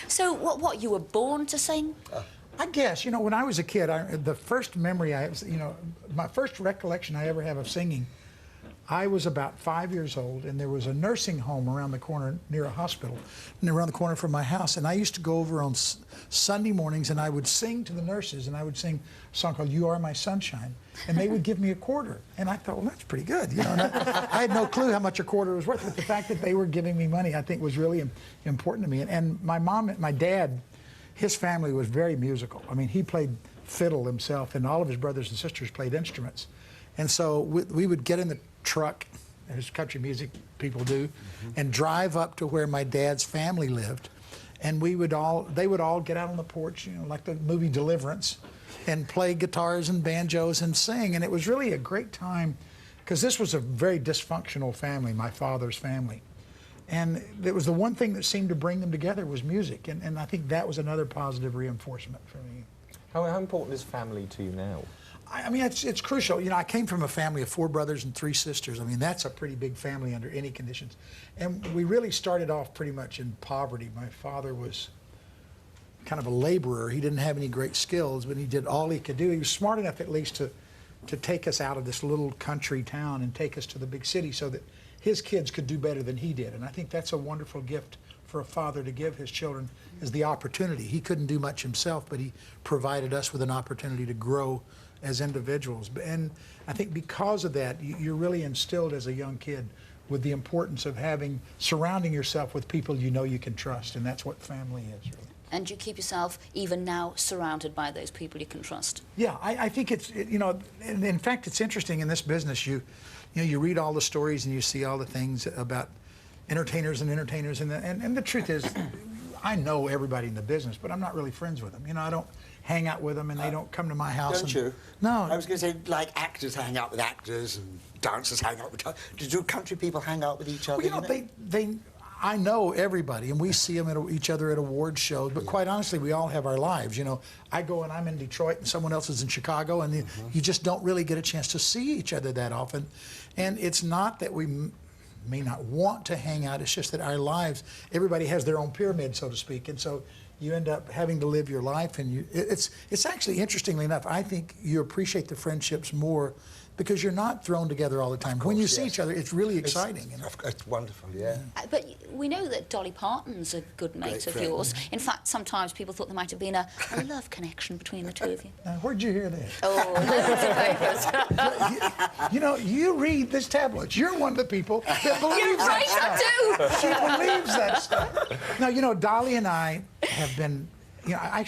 So, what, you were born to sing? I guess, you know, when I was a kid, the first memory I have, you know, my first recollection I ever have of singing, I was about 5 years old, and there was a nursing home around the corner near a hospital, and around the corner from my house, and I used to go over on Sunday mornings, and I would sing to the nurses, and I would sing a song called "You Are My Sunshine," and they would give me a quarter, and I thought, well, that's pretty good, you know. And I had no clue how much a quarter was worth, but the fact that they were giving me money, I think, was really important to me. And my mom and my dad, his family was very musical. I mean, he played fiddle himself, and all of his brothers and sisters played instruments. And so we would get in the truck, as country music people do, and drive up to where my dad's family lived. And they would all get out on the porch, you know, like the movie Deliverance, and play guitars and banjos and sing. And it was really a great time, because this was a very dysfunctional family, my father's family. And it was the one thing that seemed to bring them together was music. And I think that was another positive reinforcement for me. How important is family to you now? I mean, it's crucial. You know, I came from a family of 4 brothers and 3 sisters. I mean, that's a pretty big family under any conditions. And we really started off pretty much in poverty. My father was kind of a laborer. He didn't have any great skills, but he did all he could do. He was smart enough at least to take us out of this little country town and take us to the big city so that his kids could do better than he did. And I think that's a wonderful gift for a father to give his children, is the opportunity. He couldn't do much himself, but he provided us with an opportunity to grow as individuals. And I think because of that, you're really instilled as a young kid with the importance of surrounding yourself with people you know you can trust, and that's what family is, really. And you keep yourself, even now, surrounded by those people you can trust? Yeah, I think you know, in fact, it's interesting in this business, you know, you read all the stories and you see all the things about entertainers, and the truth is, I know everybody in the business, but I'm not really friends with them. You know, I don't hang out with them, and they don't come to my house. Don't you? No. I was going to say, like actors hang out with actors, and dancers hang out with dancers. Do country people hang out with each other? Well, you know, I know everybody, and we see them at each other at award shows, but quite honestly, we all have our lives. You know, I go and I'm in Detroit, and someone else is in Chicago, and you just don't really get a chance to see each other that often. And it's not that we may not want to hang out, it's just that our lives, everybody has their own pyramid, so to speak, and so you end up having to live your life, and it's actually, interestingly enough, I think you appreciate the friendships more because you're not thrown together all the time. When you see each other, it's really exciting. You know? It's wonderful, yeah. But we know that Dolly Parton's a good mate of yours. In fact, sometimes people thought there might have been a love connection between the two of you. Where'd you hear that? Oh, loads of papers. You know, you read this tablets. You're one of the people that believes that stuff. She believes that stuff. Now, you know, Dolly and I have been, you know, I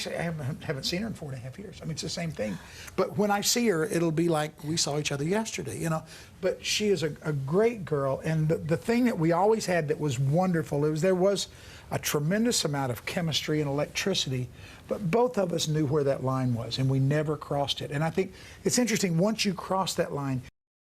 haven't seen her in 4.5 years. I mean, it's the same thing. But when I see her, it'll be like we saw each other yesterday, you know. But she is a great girl, and the thing that we always had that was wonderful is there was a tremendous amount of chemistry and electricity, but both of us knew where that line was, and we never crossed it. And I think it's interesting, once you cross that line,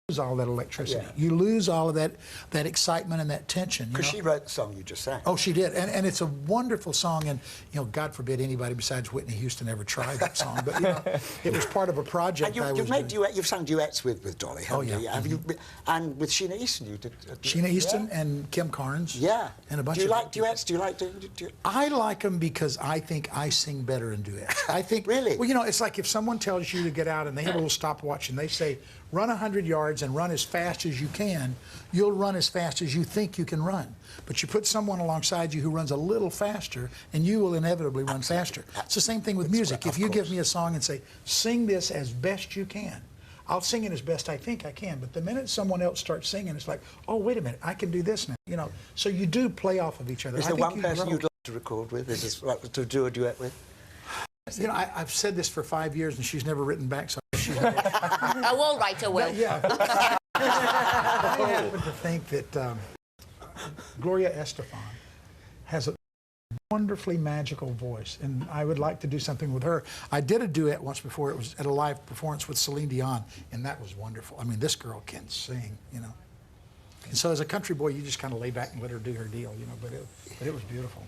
you lose all that electricity. Yeah. You lose all of that excitement and that tension. Because she wrote the song you just sang. Oh, she did, and it's a wonderful song. And you know, God forbid anybody besides Whitney Houston ever tried that song. But you know, it was part of a project. And you've sung duets with Dolly, haven't you? Have you? And with Sheena Easton, you did. Sheena Easton and Kim Carnes. Yeah. And a bunch. Do you like duets? Do you like doing duets? I like them because I think I sing better in duets. I think. Really? Well, you know, it's like if someone tells you to get out and they have a little stopwatch and they say, run 100 yards and run as fast as you can, you'll run as fast as you think you can run. But you put someone alongside you who runs a little faster, and you will inevitably run faster. It's the same thing with music. If you give me a song and say, sing this as best you can, I'll sing it as best I think I can. But the minute someone else starts singing, it's like, oh, wait a minute, I can do this now. You know, so you do play off of each other. Is there one person you'd like to record with? Is this like to do a duet with? You know, I've said this for 5 years, and she's never written back, so she's never... Oh, all right, I will. Yeah. I happen to think that Gloria Estefan has a wonderfully magical voice, and I would like to do something with her. I did a duet once before. It was at a live performance with Celine Dion, and that was wonderful. I mean, this girl can sing, you know. And so as a country boy, you just kind of lay back and let her do her deal, you know, but it was beautiful.